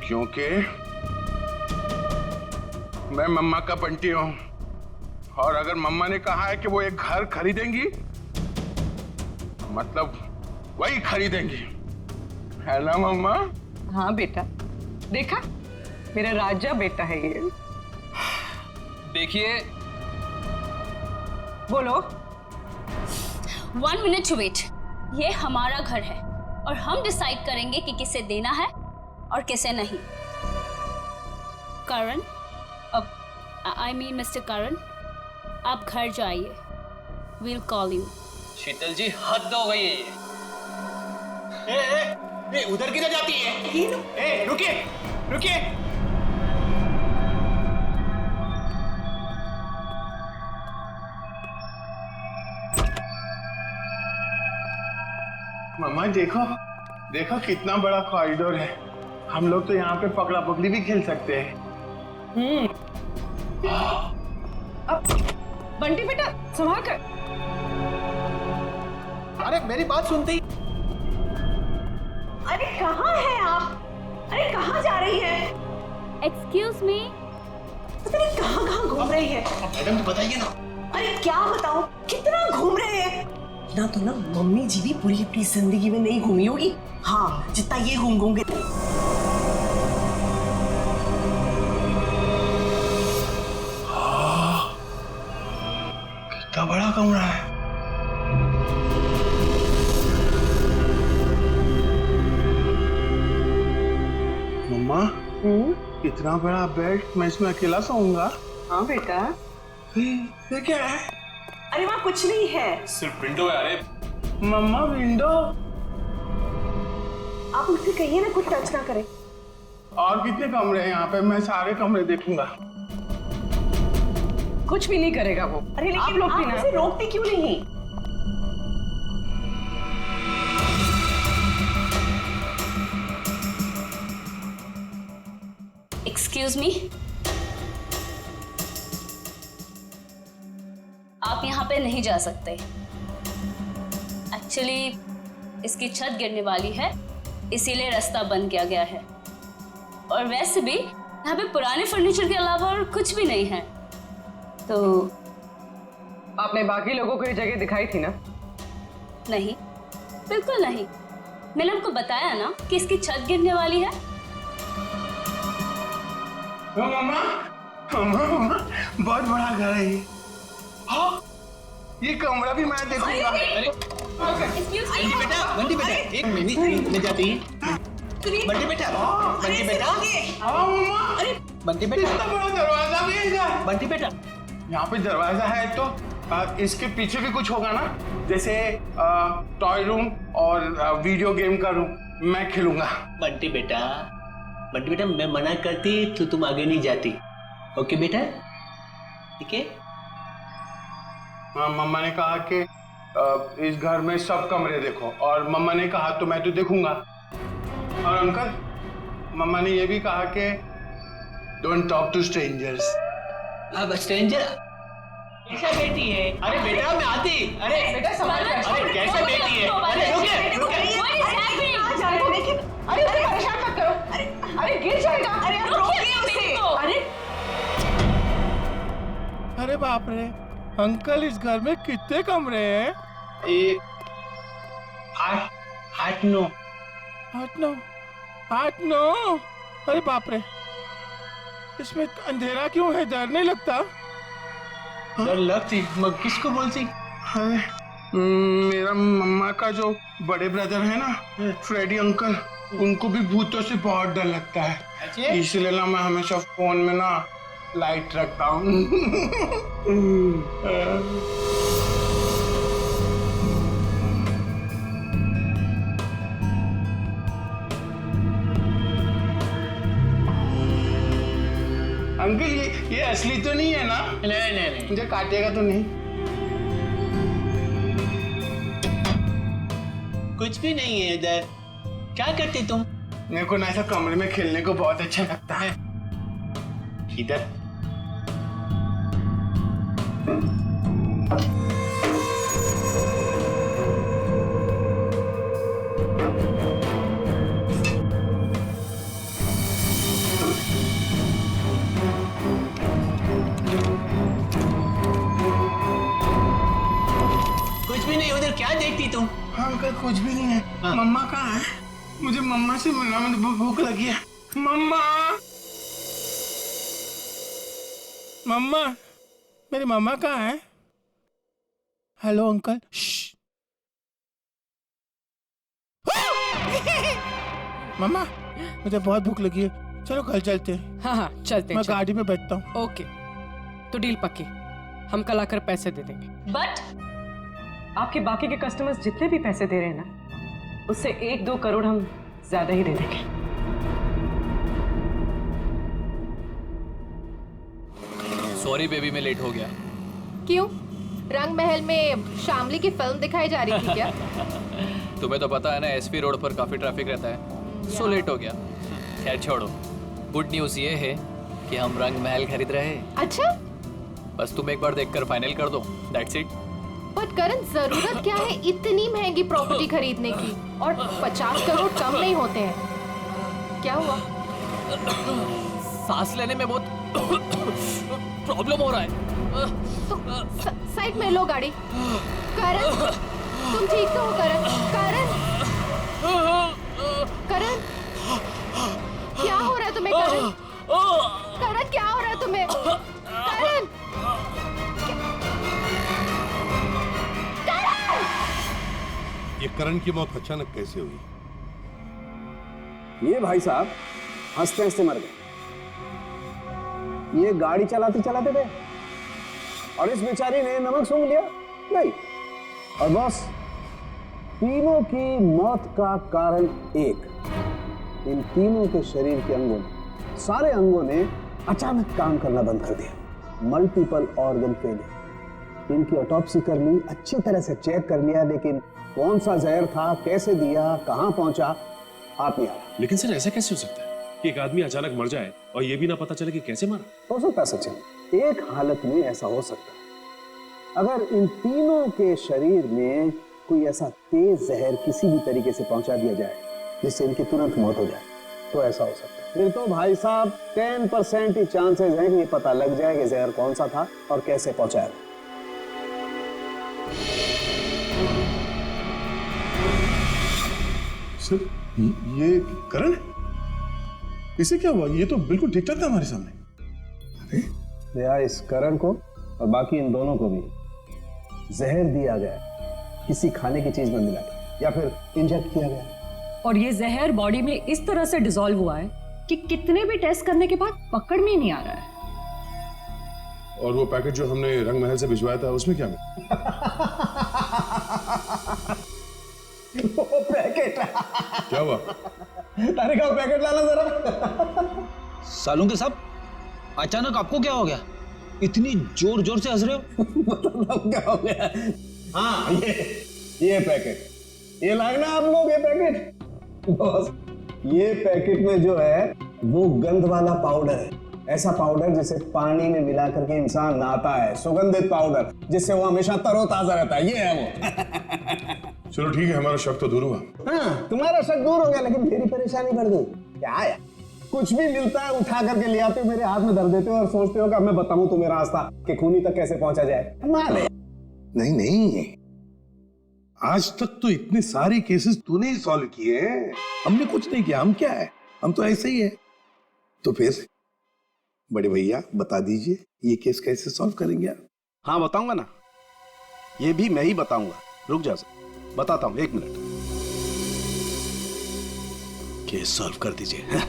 क्योंकि मैं मम्मा का बंटी हूं और अगर मम्मा ने कहा है कि वो एक घर खरीदेंगी मतलब वही खरीदेंगी, है ना मम्मा? हाँ बेटा, देखा मेरा राजा बेटा है ये। देखिए, बोलो। 1 मिनट वेट। ये हमारा घर है और हम डिसाइड करेंगे कि किसे देना है और किसे नहीं। करण, अब आई मीन मिस्टर करण, आप घर जाइए। We'll call you. Sheetal ji हद हो गई है ये। ए, उधर किधर जाती है? रुकिए रुकिए। मम्मा देखो देखो कितना बड़ा कॉरिडोर है, हम लोग तो यहाँ पे पकड़ा पकड़ी भी खेल सकते हैं। अब बंटी बेटा संभाल कर। अरे मेरी बात सुनते ही। अरे कहाँ हैं आप? अरे कहाँ जा रही है? Excuse me. पता नहीं कहाँ घूम रही है। मैडम तो बताइए ना। अरे क्या बताऊं, कितना घूम रहे हैं ना। तो ना मम्मी जी भी पूरी अपनी जिंदगी में नहीं घूमी होगी, हाँ जितना ये घूम के। कितना बड़ा कमरा है। मम्मा इतना बड़ा बेड, मैं इसमें अकेला सोऊंगा? हाँ बेटा। ये क्या है? अरे वहाँ कुछ नहीं है। सिर्फ विंडो है। अरे मम्मा विंडो? आप उससे कहिए ना कुछ टच ना करे। और कितने कमरे हैं यहाँ पे? मैं सारे कमरे देखूंगा। कुछ भी नहीं करेगा वो। अरे लेकिन आप लोग भी आप ना उसे रोकते क्यों नहीं? Excuse me. आप यहाँ पे नहीं जा सकते। एक्चुअली इसकी छत गिरने वाली है, इसीलिए रास्ता बंद किया गया है। और वैसे भी यहाँ पे पुराने फर्नीचर के अलावा और कुछ भी नहीं है। तो आपने बाकी लोगों को ये जगह दिखाई थी ना? नहीं, बिल्कुल नहीं। मैंने आपको बताया ना कि इसकी छत गिरने वाली है। मम्मा मम्मा मम्मा बहुत बड़ा घर है ये। हाँ ये कमरा भी मैं देखूंगा। बंटी बेटा एक मिनट में जाती है। बंटी बेटा हाँ मम्मा। अरे बंटी बेटा इतना बड़ा दरवाजा भी है इधर। बंटी बेटा यहाँ पे दरवाजा है तो इसके पीछे भी कुछ होगा ना, जैसे टॉय रूम और वीडियो गेम का रूम। मैं खेलूंगा। बंटी बेटा मैं मना करती तो तुम आगे नहीं जाती। ओके बेटा, ठीक है? हाँ मम्मा ने कहा कि इस घर में सब कमरे देखो, और मम्मा ने कहा तो मैं तो देखूंगा। और अंकल मम्मा ने ये भी कहा कि डोंट टॉक टू स्ट्रेंजर्स। अब स्ट्रेंजर कैसा बेटी है? अरे बेटा मैं आती। अरे बेटा संभाल कर। अरे कैसा बेटी है? अरे रुकिए। कहाँ जा रहे हो? लेकिन अरे उसे परेशान मत करो। अरे गिर जाएगा। अरे आप रोकिए उसे। अरे अरे बाप रे अंकल, इस घर में कितने कमरे हैं? 8 9। 8 9। अरे बाप रे, इसमें अंधेरा क्यों है? डर नहीं लगता? डर लगती मैं किसको बोलती? अरे मेरा मम्मा का जो बड़े ब्रदर है ना, फ्रेडी अंकल, उनको भी भूतों से बहुत डर लगता है। इसलिए ना मैं हमेशा फोन में ना लाइट रखता हूँ। अंकल ये असली तो नहीं है ना? नहीं मुझे काटेगा तो नहीं? कुछ भी नहीं है इधर। क्या करती तुम? मेरे को ना ऐसा कमरे में खेलने को बहुत अच्छा लगता है। इधर अंकल कुछ भी नहीं है। मम्मा कहाँ है? मुझे मम्मा से मिलना, मुझे भूख लगी है। मम्मा, मम्मा, मेरी मम्मा कहाँ है? Hello uncle. मम्मा, मुझे बहुत भूख लगी है, चलो घर चलते हैं। हाँ हाँ चलते हैं। मैं गाड़ी में बैठता हूँ। ओके, तो डील पक्की, हम कल आकर पैसे दे देंगे। बट आपके बाकी के कस्टमर्स जितने भी पैसे दे रहे हैं ना, उससे 1-2 करोड़ हम ज्यादा ही दे देंगे। सॉरी बेबी, मैं लेट हो गया। क्यों? रंग महल में शामली की फिल्म दिखाई जा रही थी क्या? तुम्हें तो पता है ना, एसपी रोड पर काफी ट्रैफिक रहता है, सो लेट हो गया। खैर छोड़ो, गुड न्यूज़ ये है कि हम रंग महल खरीद रहे हैं। अच्छा, बस तुम एक बार देखकर फाइनल कर दो, दैट्स इट। बट करण, जरूरत क्या है इतनी महंगी प्रॉपर्टी खरीदने की? और 50 करोड़ कम नहीं होते हैं। क्या हुआ? सांस लेने में बहुत प्रॉब्लम हो रहा है। तो साइड में लो गाड़ी। करण, तुम ठीक तो हो? करण, करण, करण, क्या हो रहा है तुम्हें? करण, करण, क्या हो रहा है तुम्हें? करण, ये करण की मौत अचानक कैसे हुई? ये भाई साहब हंसते हंसते मर गए। ये गाड़ी चलाते चलाते गए और इस बेचारी ने नमक सूंघ लिया। नहीं, और बॉस, तीनों की मौत का कारण एक, इन तीनों के शरीर के अंगों ने, सारे अंगों ने अचानक काम करना बंद कर दिया। Multiple organ failure. इनकी ऑटोप्सी कर ली, अच्छी तरह से चेक कर लिया, लेकिन कौन सा जहर था, कैसे दिया, कहां पहुंचा, आप नहीं आ रहा। लेकिन सर, ऐसा कैसे हो सकता है कि एक आदमी अचानक मर जाए और ये भी ना पता चले कि कैसे मरा? हो सकता है सचिन, एक हालत में ऐसा हो सकता है। अगर इन तीनों के शरीर में कोई ऐसा तेज जहर किसी भी तरीके से पहुंचा दिया जाए जिससे इनकी तुरंत मौत हो जाए, तो ऐसा हो सकता है। फिर तो भाई साहब 10% ही चांसेस हैं कि ये पता लग जाए कि जहर कौन सा था और कैसे पहुंचाया। सर, ये करण, इसे क्या हुआ? ये तो बिल्कुल ठीक ठाक था हमारे सामने। अरे यार, इस करण को और बाकी इन दोनों को भी जहर दिया गया, किसी खाने की चीज में मिला के, या फिर इंजेक्ट किया गया। और ये जहर बॉडी में इस तरह से डिसॉल्व हुआ है कि कितने भी टेस्ट करने के बाद पकड़ में ही नहीं आ रहा है। और वो पैकेट जो हमने रंग महल से भिजवाया था, उसमें क्या मिला? वो पैकेट क्या हुआ? अरे का पैकेट लाना जरा। सालूं के साहब, अचानक आपको क्या हो गया? इतनी जोर जोर से हंस रहे हो? मतलब क्या हो गया? हाँ, ये पैकेट, ये लागना आप लोग, ये पैकेट। बॉस, ये पैकेट में जो है वो गंध वाला पाउडर है। ऐसा पाउडर जिसे पानी में मिला करके इंसान नहाता है, सुगंधित पाउडर जिससे वो हमेशा तरोताजा रहता है, ये है वो। चलो ठीक है, हमारा शक तो दूर हुआ। हाँ, तुम्हारा शक दूर हो गया, लेकिन मेरी परेशानी बढ़ गई। क्या है, कुछ भी मिलता है उठा करके ले आते हो, मेरे हाथ में धर देते हो और सोचते हो कि अब मैं बताऊं तुम्हें रास्ता कि खूनी तक कैसे पहुंचा जाए। नहीं नहीं, आज तक तो इतने सारे केसेस तूने ही सॉल्व किए हैं, हमने कुछ नहीं किया। हम क्या है, हम तो ऐसे ही है। तो फिर बड़े भैया बता दीजिए, ये केस कैसे सॉल्व करेंगे आप? हाँ बताऊंगा ना, ये भी मैं ही बताऊंगा। रुक जा सर, बताता हूं, 1 मिनट। केस सॉल्व कर दीजिए।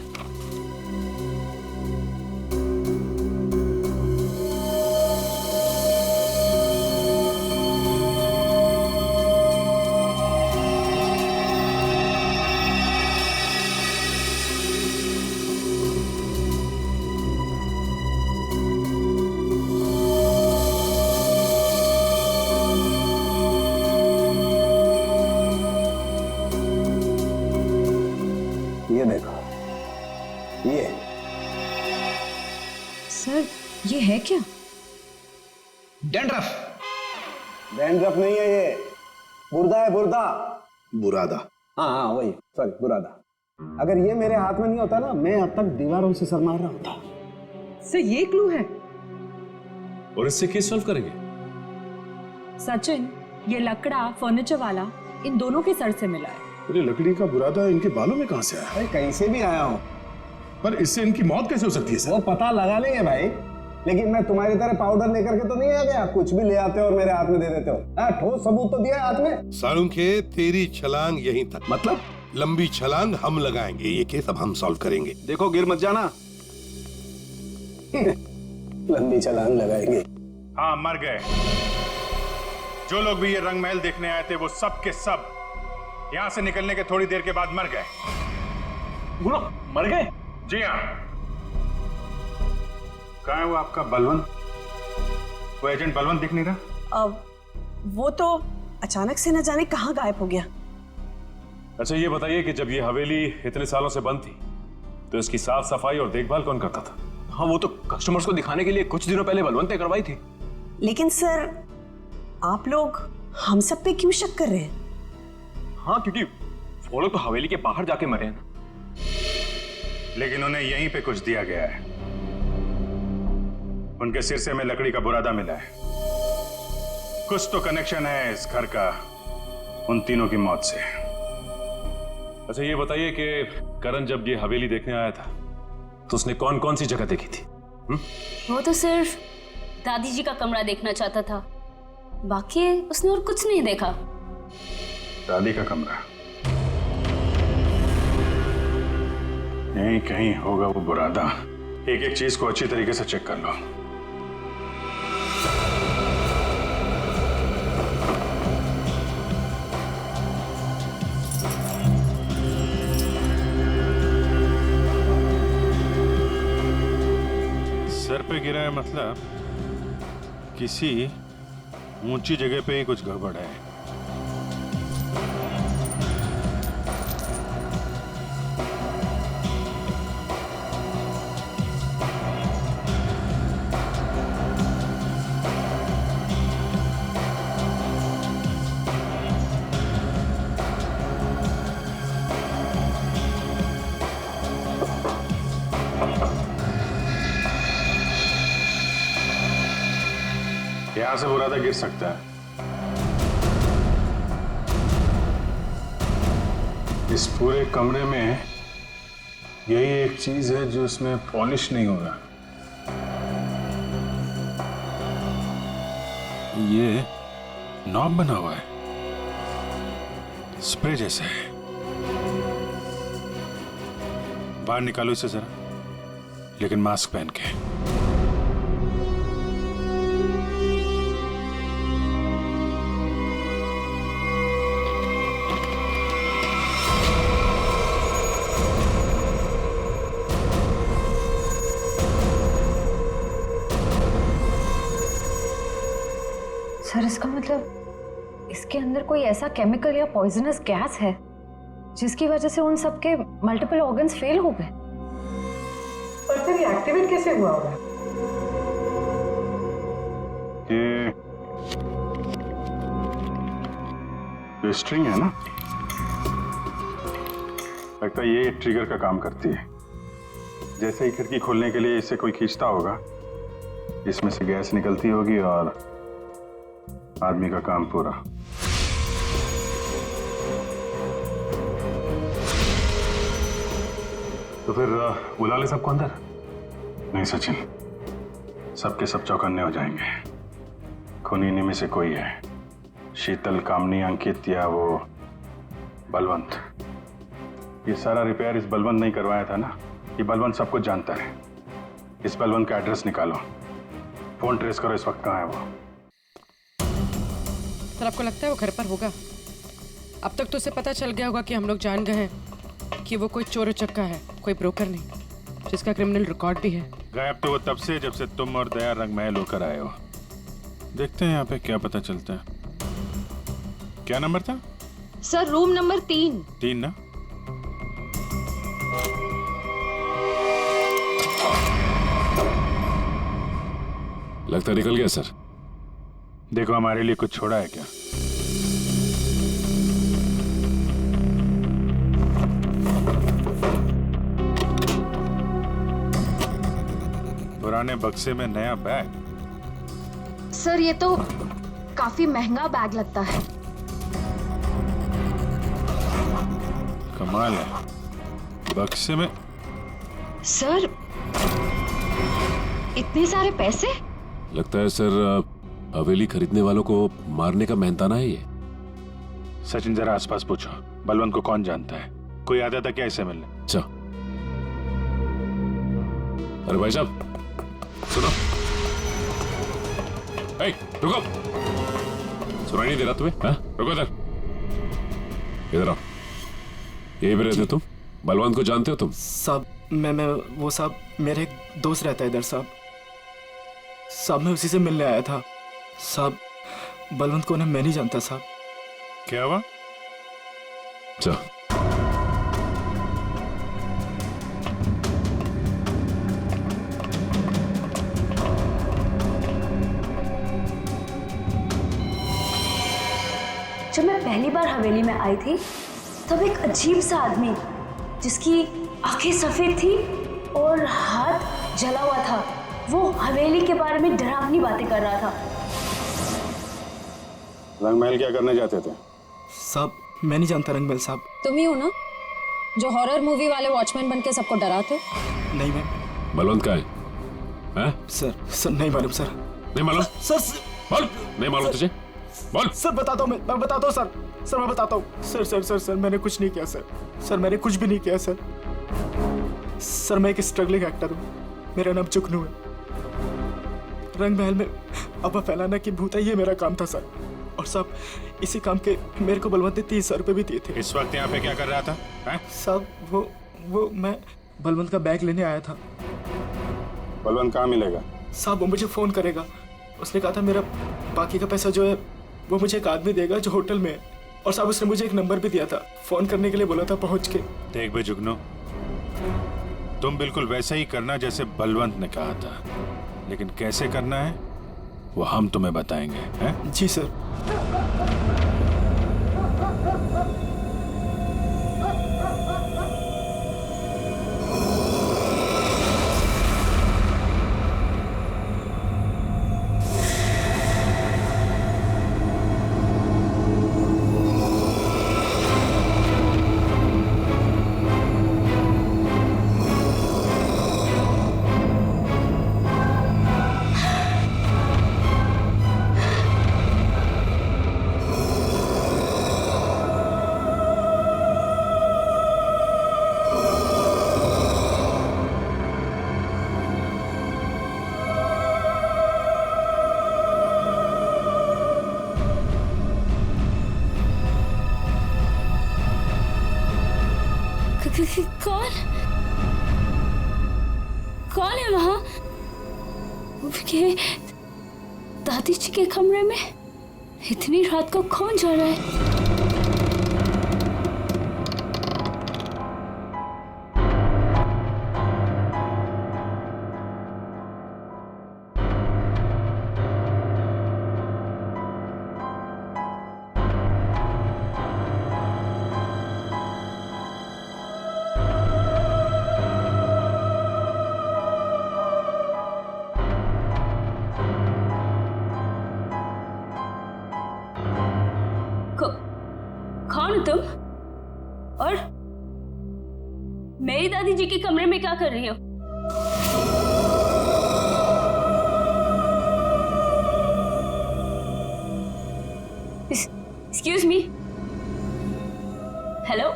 ये देखो, ये सर, ये है क्या? डैंड्रफ। डैंड्रफ नहीं है, ये बुर्दा है, बुर्दा। बुरादा। हाँ हाँ वही, सॉरी, बुरादा। अगर ये मेरे हाथ में नहीं होता ना, मैं अब तक दीवारों से सर मार रहा होता। सर, ये क्लू है और इससे केस सॉल्व करेंगे। सचिन, ये लकड़ा फर्नीचर वाला इन दोनों के सर से मिला है। अरे लकड़ी का बुरादा इनके बालों में कहां से आया? भाई कहीं से भी आया हूँ, पर इससे इनकी मौत कैसे हो सकती है सर? वो पता लगा लेंगे भाई, लेकिन मैं तुम्हारी तरह पाउडर लेकर के तो नहीं आ गया, कुछ भी ले आते हो और मेरे हाथ में दे देते हो। ठोस सबूत तो दिया हाथ में। सालुंखे, तेरी छलांग यहीं तक। मतलब लंबी छलांग हम लगाएंगे, ये केस अब हम सॉल्व करेंगे। देखो गिर मत जाना। लंबी छलांग लगाएंगे। हाँ, मर गए। जो लोग भी ये रंग महल देखने आए थे वो सब के सब यहाँ से निकलने के थोड़ी देर के बाद मर गए। गुरु मर गए? जी हाँ। कहाँ है वो आपका बलवंत? वो एजेंट बलवंत दिख नहीं रहा। अब वो तो अचानक से न जाने कहाँ गायब हो गया। अच्छा ये बताइए कि जब ये हवेली इतने सालों से बंद थी तो इसकी साफ सफाई और देखभाल कौन करता था? हाँ, वो तो कस्टमर्स को दिखाने के लिए कुछ दिनों पहले बलवंत ने करवाई थी। लेकिन सर, आप लोग हम सब पे क्यों शक कर रहे हैं? हाँ, क्योंकि वो लोग तो हवेली के बाहर जाके मरे हैं ना। लेकिन उन्हें यहीं पे कुछ दिया गया है। उनके सिर से हमें लकड़ी का बुरादा मिला है। कुछ तो कनेक्शन है इस घर का उन तीनों की मौत से। अच्छा ये बताइए कि करण जब ये हवेली देखने आया था तो उसने कौन कौन सी जगह देखी थी? वो तो सिर्फ दादी जी का कमरा देखना चाहता था, बाकी उसने और कुछ नहीं देखा। दादी का कमरा? यहीं कहीं होगा वो बुरादा। एक एक चीज को अच्छी तरीके से चेक कर लो। सर पे गिरा है मतलब किसी ऊंची जगह पे ही कुछ गड़बड़ है। यहां से बुरादा गिर सकता है। इस पूरे कमरे में यही एक चीज है जो इसमें पॉलिश नहीं होगा। ये नॉब बना हुआ है, स्प्रे जैसा है। बाहर निकालो इसे जरा, लेकिन मास्क पहन के। सर, इसका मतलब इसके अंदर कोई ऐसा केमिकल या पॉइजनस गैस है जिसकी वजह से उन सबके मल्टीपल ऑर्गन्स फेल हो गए। पर फिर ये एक्टिवेट कैसे हुआ होगा? ये स्ट्रिंग है ना, लगता है ये ट्रिगर का काम करती है। जैसे ही खिड़की खोलने के लिए इसे कोई खींचता होगा, इसमें से गैस निकलती होगी और आदमी का काम पूरा। तो फिर बुला ले सबको अंदर। नहीं सचिन, सबके सब चौकन्ने हो जाएंगे। खूनी इन्हीं में से कोई है, शीतल, कामनी, अंकित या वो बलवंत। ये सारा रिपेयर इस बलवंत नहीं करवाया था ना। ये बलवंत सब कुछ जानता है। इस बलवंत का एड्रेस निकालो, फोन ट्रेस करो, इस वक्त कहाँ है वो। सर, आपको लगता है वो घर पर होगा? अब तक तो उसे पता चल गया होगा कि हम लोग जान गए हैं कि वो कोई चोर उचक्का है, कोई ब्रोकर नहीं, जिसका क्रिमिनल रिकॉर्ड भी है। गायब तो वो तब से जब से तुम और दया रंग महल होकर आए हो। देखते हैं यहाँ पे क्या पता चलता है। क्या नंबर था? Sir, room number 3। 3 ना? लगता निकल गया सर। देखो हमारे लिए कुछ छोड़ा है क्या? पुराने बक्से में नया बैग? सर, ये तो काफी महंगा बैग लगता है। कमाल है, बक्से में। सर इतने सारे पैसे? लगता है सर हवेली खरीदने वालों को मारने का मेहनताना है ये। सचिन जरा आसपास पूछो, बलवंत को कौन जानता है? कोई आता था क्या इसे मिलने? अच्छा। अरे भाई साहब सुनो, रुको, सुनाई नहीं दे रहा तुम्हें? हाँ रुको, इधर आओ। यही पे रहते तुम? बलवंत को जानते हो तुम? साहब मैं वो साहब मेरे एक दोस्त रहता है इधर साहब। मैं उसी से मिलने आया था साहब। बलवंत को मैं नहीं जानता साहब। क्या हुआ? अच्छा, जब मैं पहली बार हवेली में आई थी तब एक अजीब सा आदमी जिसकी आंखें सफेद थी और हाथ जला हुआ था, वो हवेली के बारे में डरावनी बातें कर रहा था। रंगमहल क्या करने जाते थे? साहब मैं नहीं जानता रंगमहल साहब। तुम ही हो ना जो हॉरर मूवी वाले वॉचमैन बन के सबको डराते? नहीं मैम। बलवंत का है? सर नहीं मालूम सर। नहीं मालूम? सर बोल, नहीं मालूम तुझे? बोल। सर बताता हूँ, मैं बताता हूँ सर। सर मैं बताता हूँ सर। सर सर सर मैंने कुछ नहीं किया सर। सर मैंने कुछ भी नहीं किया सर। सर मैं एक स्ट्रगलिंग एक्टर हूँ, मेरा नाम जुगनू है। रंगमहल में अफवाह फैलाना कि भूत है, ये मेरा काम था सर। और साहब इसी काम के मेरे को बलवंत ने 300 रुपए भी दिए थे। इस वक्त यहाँ पे क्या कर रहा था? साहब वो मैं बलवंत का बैग लेने आया था। बलवंत कहाँ मिलेगा? साहब वो मुझे फोन करेगा। उसने कहा था मेरा बाकी का पैसा जो है वो मुझे एक आदमी देगा जो होटल में है। और साहब उसने मुझे एक नंबर भी दिया था, फोन करने के लिए बोला था पहुंच के। देख बे जुगनू, तुम बिल्कुल वैसा ही करना जैसे बलवंत ने कहा था, लेकिन कैसे करना है वो हम तुम्हें बताएंगे। हैं? जी सर। कौन है वहां? दादी जी के कमरे में इतनी रात को कौन जा रहा है? कौन हो तुम? और मेरी दादी जी के कमरे में क्या कर रही हो? Excuse me. हेलो?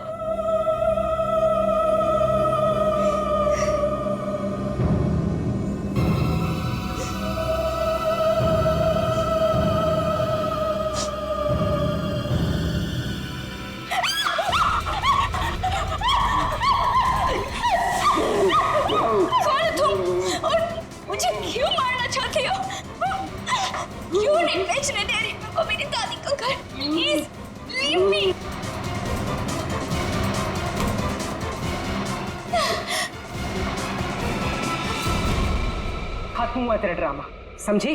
मेरी दादी का घर, प्लीज लीव मी। खत्म हुआ तेरा ड्रामा, समझी?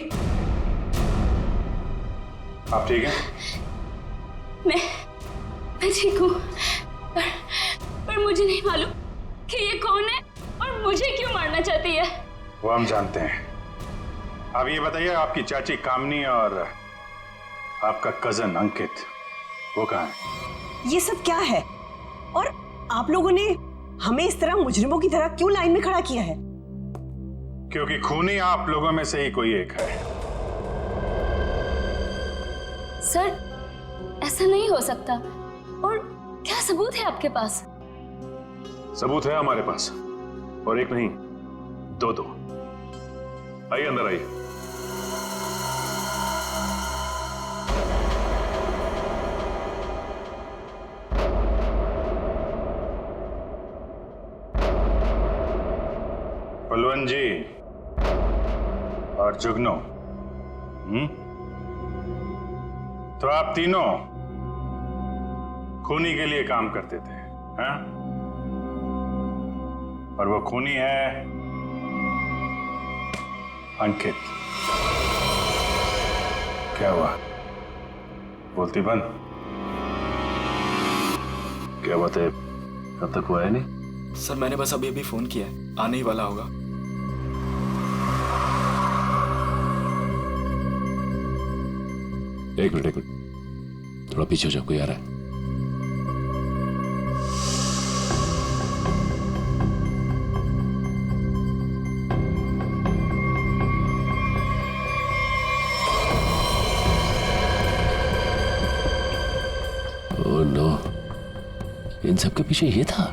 आप ठीक हैं? मैं ठीक हूँ, पर मुझे नहीं मालूम कि ये कौन है और मुझे क्यों मारना चाहती है। वो हम जानते हैं। अब ये बताइए, आपकी चाची कामनी और आपका कजन अंकित वो कहाँ है? ये सब क्या है? और आप लोगों ने हमें इस तरह मुजरिमों की तरह क्यों लाइन में खड़ा किया है? क्योंकि खूनी आप लोगों में से ही कोई एक है। सर, ऐसा नहीं हो सकता। और क्या सबूत है आपके पास? सबूत है हमारे पास, और एक नहीं, दो। आइए अंदर आइए। बलवंत जी और जुगनू, तो आप तीनों खूनी के लिए काम करते थे, हैं? और वो खूनी है अंकित। क्या हुआ? बोलती बंद। क्या बात है, अब तक वो आया नहीं? सर मैंने बस अभी अभी फोन किया है, आने ही वाला होगा। एक मिनट, थोड़ा पीछे हो जाओ, कोई आ रहा है। ओह नो, इन सब के पीछे ये था।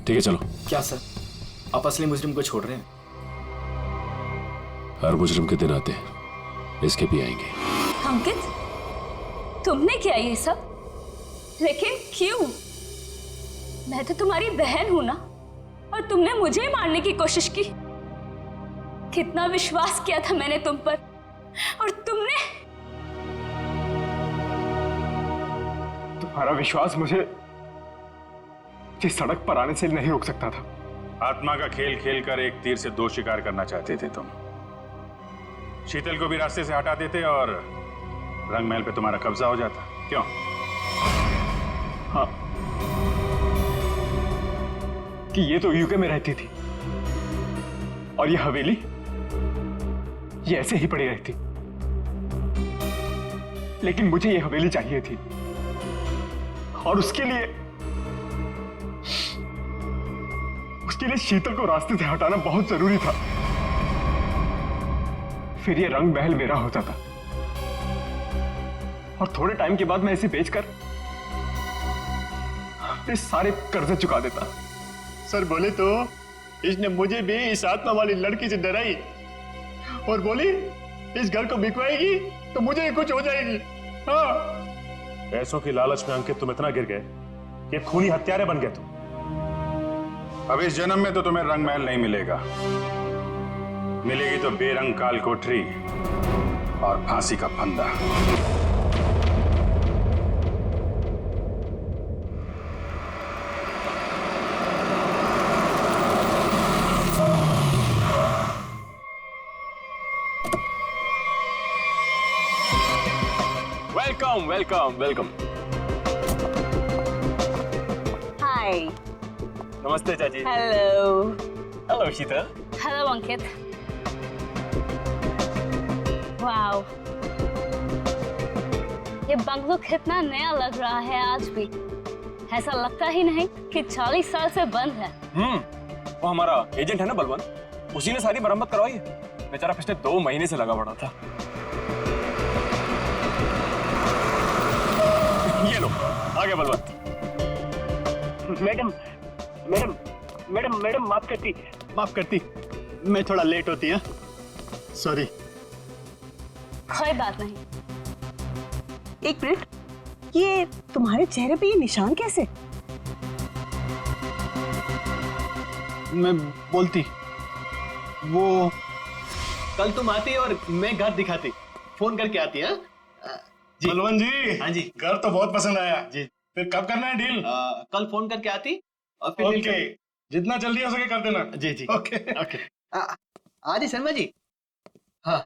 ठीक है चलो। क्या सर, आप असली मुजरिम को छोड़ रहे हैं? हर मुजरिम के दिन आते हैं, इसके भी आएंगे। अंकित, तुमने किया ये सब? लेकिन क्यों? मैं तो तुम्हारी बहन हूं ना, और तुमने मुझे मारने की कोशिश की। कितना विश्वास किया था मैंने तुम पर, और तुमने। तुम्हारा विश्वास मुझे जिस सड़क पर आने से नहीं रोक सकता था। आत्मा का खेल खेलकर एक तीर से दो शिकार करना चाहते थे तुम। शीतल को भी रास्ते से हटा देते और रंग महल पे तुम्हारा कब्जा हो जाता। क्यों? हाँ, कि ये तो यूके में रहती थी और ये हवेली ये ऐसे ही पड़ी रहती, लेकिन मुझे ये हवेली चाहिए थी, और उसके लिए शीतल को रास्ते से हटाना बहुत जरूरी था। फिर ये रंग महल मेरा हो जाता, और थोड़े टाइम के बाद मैं इसे बेचकर अपने सारे कर्जे चुका देता। सर बोले तो इसने मुझे भी इस आत्मा वाली लड़की से डराई और बोली इस घर को बिकवाएगी तो मुझे कुछ हो जाएगी। हाँ, पैसों की लालच में अंकित तुम इतना गिर गए कि खूनी हत्यारे बन गए तुम। अब इस जन्म में तो तुम्हें रंग महल नहीं मिलेगा, मिलेगी तो बेरंग काल कोठरी और फांसी का फंदा। Welcome welcome welcome. हाय। नमस्ते चाची। Hello. Hello Sheetal. Hello Ankit. Wow, ये बंगलो कितना नया लग रहा है आज भी। ऐसा लगता ही नहीं कि 40 साल से बंद है। वो हमारा एजेंट है ना बलवंत, उसी ने सारी मरम्मत करवाई है। बेचारा पिछले 2 महीने से लगा पड़ा था। ये लो आ गया बलवंत। मैडम माफ करती, मैं थोड़ा लेट होती है, सॉरी। कोई बात नहीं। एक मिनट, ये तुम्हारे चेहरे पे ये निशान कैसे? मैं बोलती, वो कल तुम आती और मैं घर दिखाती, फोन करके आती है। बलवंत जी। हाँ जी, घर तो बहुत पसंद आया जी। फिर कब करना है डील? कल फोन करके आती और फिर ओके, जितना जल्दी हो सके कर देना। जी जी ओके ओके। आदि शर्मा जी। हाँ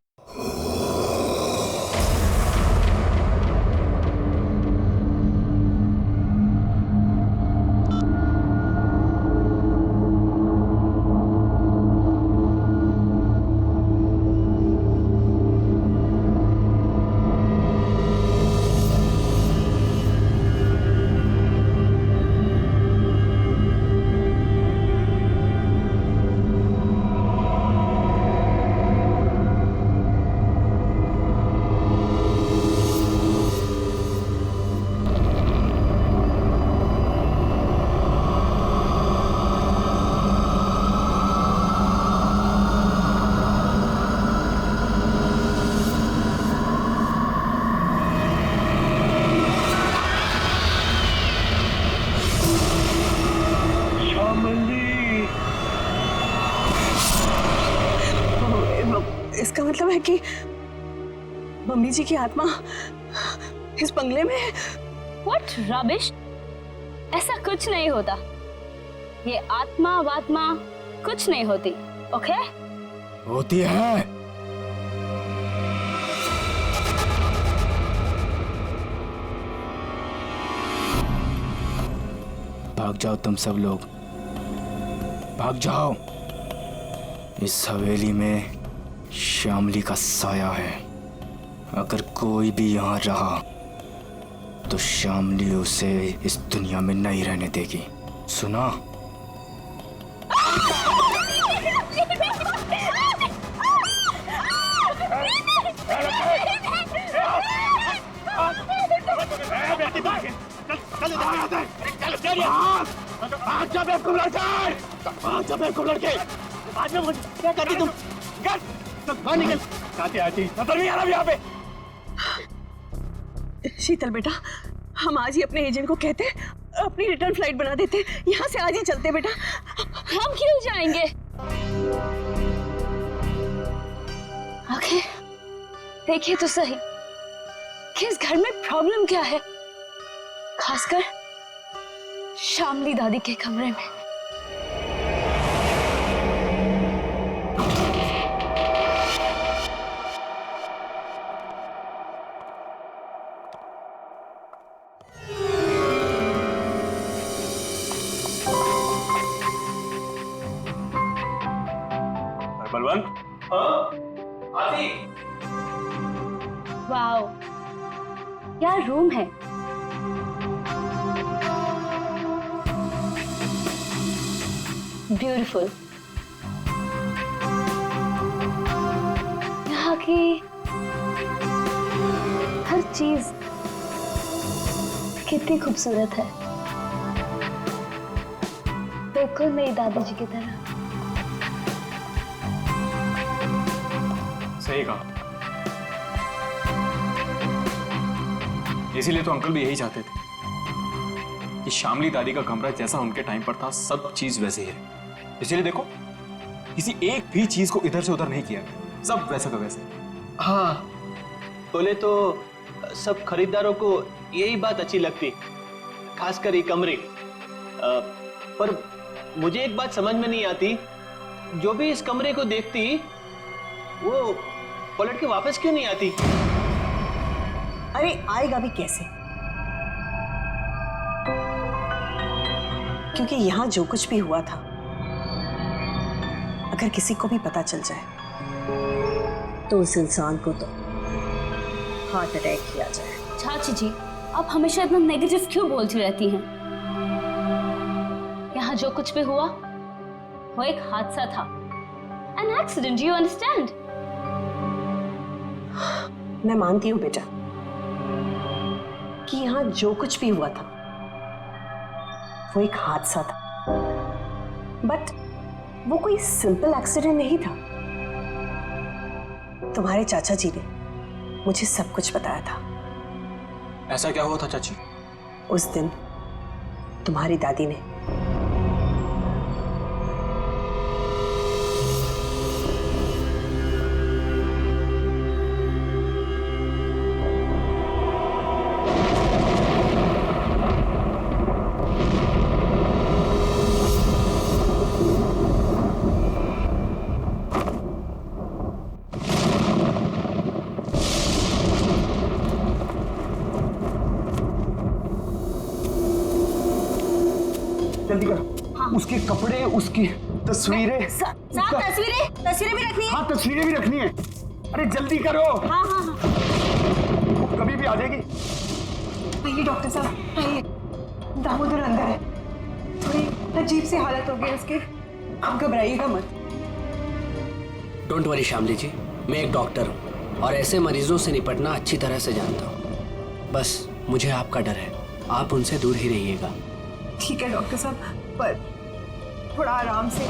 है कि मम्मी जी की आत्मा इस बंगले में है। What rubbish? ऐसा कुछ नहीं होता। ये आत्मा वात्मा कुछ नहीं होती, ओके? होती है। भाग जाओ तुम सब लोग, भाग जाओ। इस हवेली में श्यामली का साया है। अगर कोई भी यहाँ रहा तो श्यामली उसे इस दुनिया में नहीं रहने देगी, सुना? क्या करती तुम? बाहर निकल। आती आती नजर नहीं आ रहा यहाँ पे। शीतल बेटा, हम आज ही अपने एजेंट को कहते अपनी रिटर्न फ्लाइट बना देते, यहाँ से आज ही चलते बेटा। हम क्यों जाएंगे? आखिर देखिए तो सही कि इस घर में प्रॉब्लम क्या है, खासकर श्यामली दादी के कमरे में। बलवंत, आती। वाओ, क्या रूम है। ब्यूटीफुल। यहाँ की हर चीज कितनी खूबसूरत है, बिल्कुल मेरी दादी जी की तरह। सही कहा। इसीलिए तो अंकल भी यही चाहते थे कि श्यामली दादी का कमरा जैसा उनके टाइम पर था, सब चीज वैसे ही है। इसलिए देखो, किसी एक भी चीज को इधर से उधर नहीं किया, सब वैसा का वैसे। हाँ, बोले तो सब खरीदारों को यही बात अच्छी लगती, खासकर ये कमरे। पर मुझे एक बात समझ में नहीं आती, जो भी इस कमरे को देखती वो पलट के वापस क्यों नहीं आती? अरे आएगा भी कैसे, क्योंकि यहाँ जो कुछ भी हुआ था, अगर किसी को भी पता चल जाए तो उस इंसान को तो हार्ट अटैक किया जाए। चाची जी, आप हमेशा इतना नेगेटिव क्यों बोलती रहती हैं? यहाँ जो कुछ भी हुआ वो एक हादसा था, an accident, you understand? मैं मानती हूँ बेटा कि यहाँ जो कुछ भी हुआ था वो एक हादसा था, बट वो कोई सिंपल एक्सीडेंट नहीं था। तुम्हारे चाचा जी ने मुझे सब कुछ बताया था। ऐसा क्या हुआ था चाची? उस दिन तुम्हारी दादी ने जल्दी कर। उसके कपड़े, उसकी तस्वीरें। तस्वीरें भी रखनी है। हाँ, तस्वीरें भी रखनी है। अरे जल्दी करो। हाँ हाँ हाँ। वो कभी भी आ जाएगी। आइए डॉक्टर साहब, आइए। दामोदर अंदर है, थोड़ी अजीब सी हालत हो गई उसकी, आप घबराइएगा मत। डोंट वरी श्यामली जी, मैं एक डॉक्टर हूँ और ऐसे मरीजों से निपटना अच्छी तरह से जानता हूँ। बस मुझे आपका डर है, आप उनसे दूर ही रहिएगा। ठीक है डॉक्टर साहब, पर थोड़ा आराम से।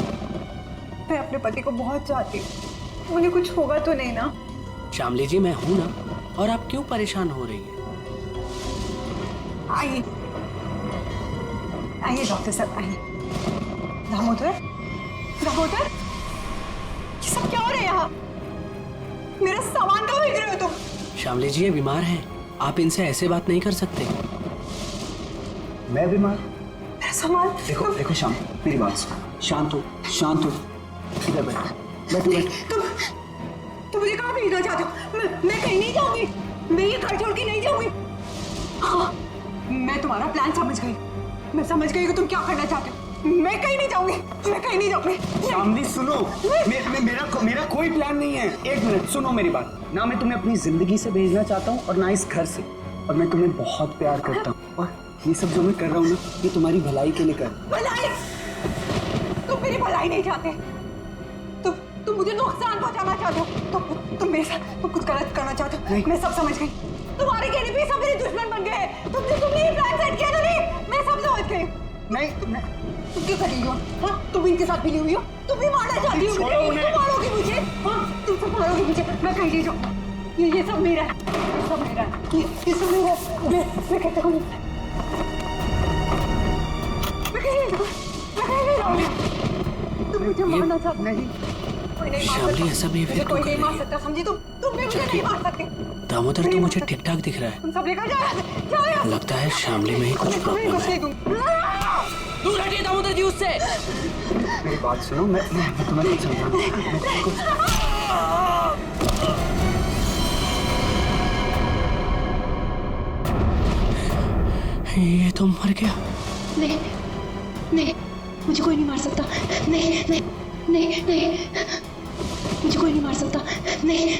मैं अपने पति को बहुत चाहती हूँ, उन्हें कुछ होगा तो नहीं ना? श्यामली जी, मैं हूं ना, और आप क्यों परेशान हो रही हैं? आइए आइए डॉक्टर साहब, आइए। दामोदर, दामोदर, ये सब क्या हो रहा है यहाँ? मेरा सामान कहाँ भेज रहे हो तुम? श्यामली जी ये बीमार हैं, आप इनसे ऐसे बात नहीं कर सकते। मैं बीमार? मेरा सामान देखो देखो श्याम, मेरी बात सुनो, शांत हो, शांत हो, इधर बैठ, बैठो बैठो। तुम मुझे कहाँ भेजना चाहते हो? मैं कहीं नहीं जाऊंगी, मैं ये घर छोड़ के नहीं जाऊंगी। हाँ, मैं तुम्हारा प्लान समझ गई, मैं समझ गई कि तुम क्या करना चाहते हो। मैं कहीं नहीं जाऊंगी, मैं कहीं नहीं जाऊंगी। शामली सुनो, मेरा कोई प्लान नहीं है। एक मिनट सुनो मेरी बात। ना मैं तुम्हें अपनी जिंदगी से भेजना चाहता हूँ और ना इस घर से, और मैं तुम्हें बहुत प्यार करता हूँ, और ये सब जो मैं कर रहा हूँ ना, ये तुम्हारी भलाई के लिए कर रहा हूँ। भलाई? तुम मेरी भलाई नहीं चाहते, तुम मुझे नुकसान पहुंचाना चाहते हो, तुम मेरे साथ तुम कुछ गलत करना चाहते हो। मैं सब समझ गई, तुम्हारे कहने पे सब मेरे दुश्मन बन गए। तुमने ये प्लान सेट किया था नहीं, मैं सब समझ गई। नहीं तुम क्यों कर रही हो? हाँ, तुम इनके साथ मिली हुई हो, तुम भी मारना चाहती हो मुझे, तुम मारोगी मुझे। हाँ, तुम सब मारोगी मुझे, मैं कहीं नहीं जाऊँ। ये सब मेरा है, ये सब मेरा है, ये सब मेरा है। मैं कहता हूँ मैं कहीं नहीं जाऊँगी। तुम मुझे मारना चाहते नहीं, कोई नहीं मार सकता, ऐसा बिहेवियर कोई नहीं मार सकता, समझी? तुम भी मुझे नहीं मार सकते। दामोदर तो मुझे ठीक ठाक दिख रहा है। तुम सब लेकर जाओ। लगता है श्यामली में ही कुछ प्रॉब्लम है। दूर हटिए दामोदर जी उससे। मेरी बात सुनो, मैं तुम्हें नहीं समझाऊंगा। ये तो मर गया। नहीं नहीं, मुझे कोई नहीं मार सकता। नहीं नहीं नहीं नहीं, मुझे कोई नहीं मार सकता। नहीं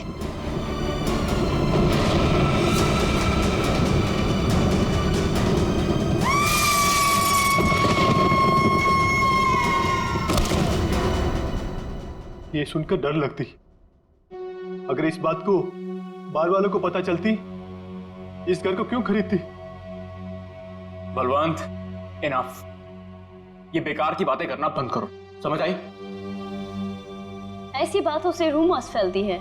ये सुनकर डर लगती, अगर इस बात को बार वालों को पता चलती, इस घर को क्यों खरीदती? बलवंत, इनफ। ये बेकार की बातें करना बंद करो, समझ आई? ऐसी बातों से रूमर्स फैलती है।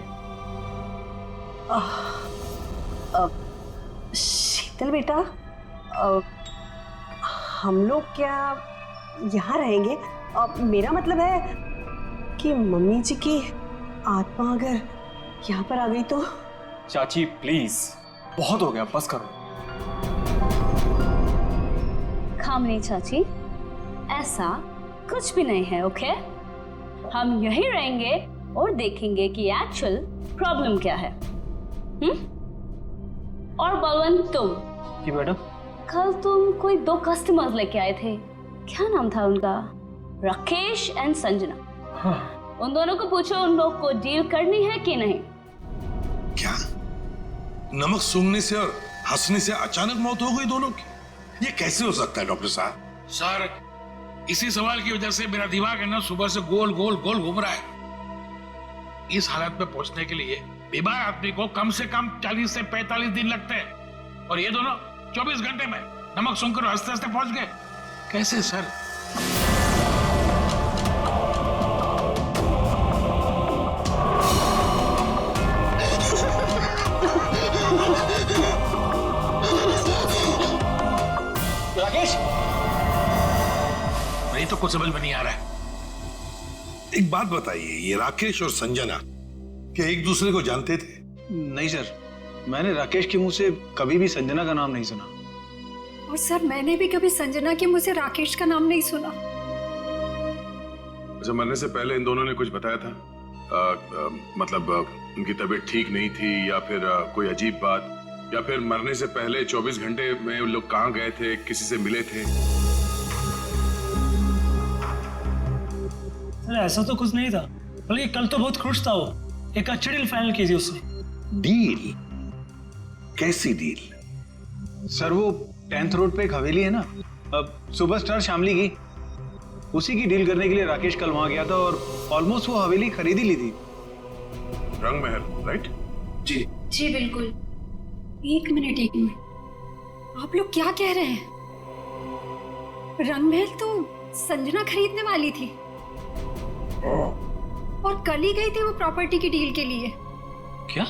शीतल बेटा, हम लोग क्या यहाँ रहेंगे? मेरा मतलब है कि मम्मी जी की आत्मा अगर यहाँ पर आ गई तो? चाची प्लीज, बहुत हो गया, बस करो। खामनी चाची, ऐसा कुछ भी नहीं है, ओके? हम यहीं रहेंगे और देखेंगे कि एक्चुअल प्रॉब्लम क्या है। और बलवंत तुम? जी मैडम। कल तुम कोई 2 कस्टमर्स लेके आए थे, क्या नाम था उनका? राकेश एंड संजना। हाँ। उन दोनों को पूछो उन लोग को डील करनी है कि नहीं। क्या नमक सूंघने से और हंसने से अचानक मौत हो गई दोनों की? ये कैसे हो सकता है डॉक्टर साहब? सर, इसी सवाल की वजह से मेरा दिमाग है ना सुबह से गोल गोल गोल घूम रहा है। इस हालत में पहुंचने के लिए बीमार आदमी को कम से कम 40 से 45 दिन लगते हैं, और ये दोनों 24 घंटे में नमक सूंघकर हंसते हंसते पहुंच गए। कैसे सर? राकेश, नहीं तो कुछ समझ में नहीं आ रहा है। एक बात बताइए, ये राकेश और संजना क्या एक दूसरे को जानते थे? नहीं सर, मैंने राकेश के मुंह से कभी भी संजना का नाम नहीं सुना। और सर, मैंने भी कभी संजना के मुंह से राकेश का नाम नहीं सुना। अच्छा, मरने से पहले इन दोनों ने कुछ बताया था? मतलब उनकी तबीयत ठीक नहीं थी, या फिर कोई अजीब बात, या फिर मरने से पहले 24 घंटे में उन लोग कहाँ गए थे, किसी से मिले थे? सर ऐसा तो कुछ नहीं था, बल्कि कल तो बहुत खुश था वो। एक अच्छी डील फाइनल की थी उसने। डील? कैसी डील? सर वो 10th रोड पे एक हवेली है ना, अब सुपरस्टार शामली की, उसी की डील करने के लिए राकेश कल वहां गया था और ऑलमोस्ट वो हवेली खरीद ही ली थी। रंग महल, राइट? जी जी बिल्कुल। एक मिनट, आप लोग क्या कह रहे हैं? रंगमहल तो संजना खरीदने वाली थी और कल ही गई थी वो प्रॉपर्टी की डील के लिए। क्या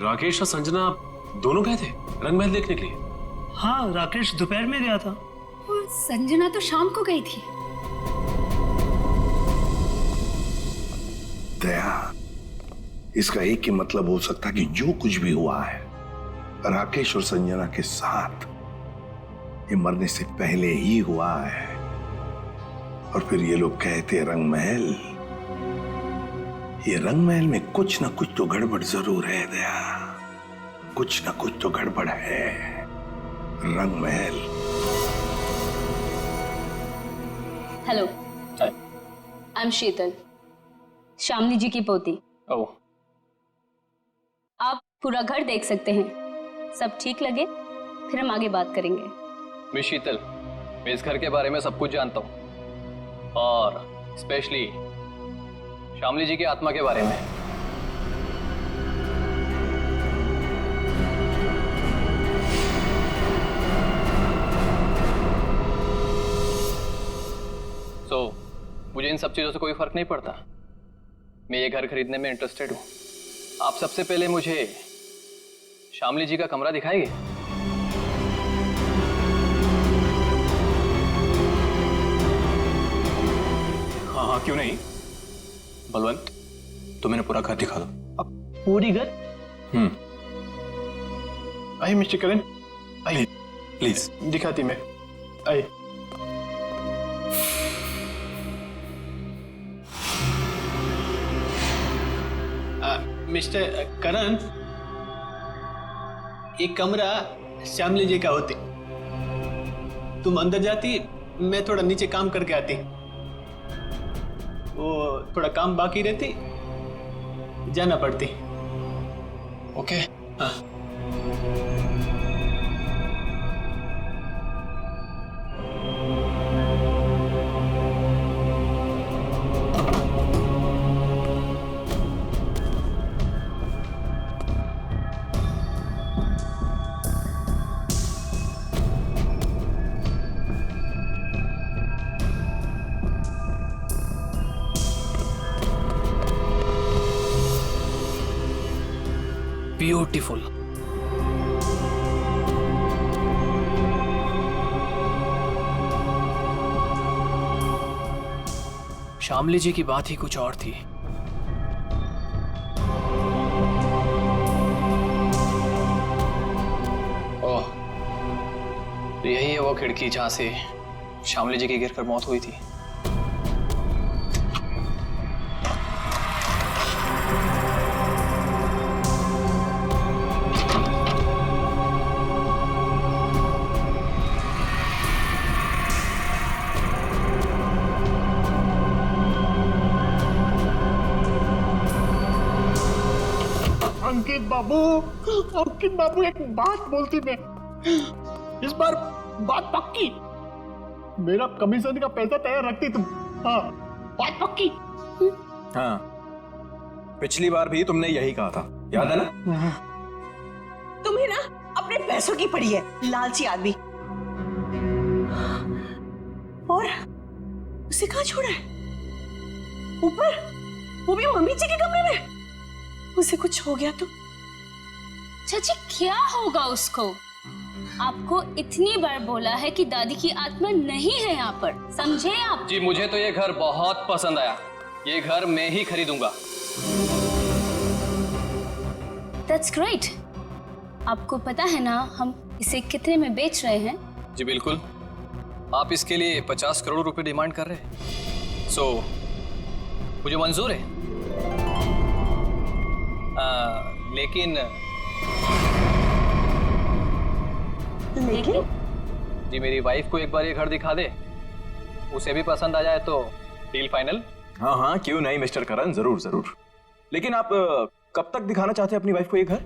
राकेश और संजना दोनों गए थे रंगमहल देखने के लिए? हाँ, राकेश दोपहर में गया था और संजना तो शाम को गई थी। दया, इसका एक ही मतलब हो सकता कि जो कुछ भी हुआ है राकेश और संजना के साथ ये मरने से पहले ही हुआ है। और फिर ये लोग कहते रंग महल, ये रंग महल में कुछ ना कुछ तो गड़बड़ जरूर है दया, कुछ ना कुछ तो गड़बड़ है। रंग महल। हेलो, आई एम शीतल, श्यामली जी की पोती। ओह, आप पूरा घर देख सकते हैं, सब ठीक लगे फिर हम आगे बात करेंगे। मिस शीतल, मैं इस घर के बारे में सब कुछ जानता हूँ, और स्पेशली श्यामली जी की आत्मा के बारे में। मुझे इन सब चीजों से कोई फर्क नहीं पड़ता। मैं ये घर खरीदने में इंटरेस्टेड हूँ। आप सबसे पहले मुझे श्यामली जी का कमरा दिखाएंगे? हाँ हाँ, क्यों नहीं। बलवंत, तो मैंने पूरा घर दिखा दो। अब पूरी घर? आइए मिस्टर करण, आइए प्लीज। दिखाती मैं, आइए। मिस्टर करण, एक कमरा श्यामली जी का होती। तुम अंदर जाती, मैं थोड़ा नीचे काम करके आती। वो थोड़ा काम बाकी रहती, जाना पड़ती। ओके। हाँ। ब्यूटीफुल। श्यामली जी की बात ही कुछ और थी। ओह, तो यही है वो खिड़की जहां से श्यामली जी की गिरकर मौत हुई थी। अंकित बाबू एक बात बोलती मैं, इस बार बात पक्की। मेरा कमीशन का पैसा तैयार रखती तुम। हाँ, बात पक्की। हाँ, पिछली बार भी तुमने यही कहा था, याद है ना? तुम्हें ना अपने पैसों की पड़ी है, लालची आदमी। और उसे कहाँ छोड़ा है? ऊपर, वो भी मम्मी जी के कमरे में। उसे कुछ हो गया तो? चाची, क्या होगा उसको? आपको इतनी बार बोला है कि दादी की आत्मा नहीं है यहाँ पर, समझे आप? जी, मुझे तो ये घर बहुत पसंद आया। ये घर मैं ही खरीदूंगा। That's great। आपको पता है ना हम इसे कितने में बेच रहे हैं? जी बिल्कुल। आप इसके लिए 50 करोड़ रुपए डिमांड कर रहे हैं। सो मुझे मंजूर है। लेकिन जी, मेरी वाइफ को एक बार ये घर दिखा दे, उसे भी पसंद आ जाए तो डील फाइनल। हाँ हाँ, क्यों नहीं मिस्टर करण, जरूर जरूर। लेकिन आप कब तक दिखाना चाहते हैं अपनी वाइफ को ये घर?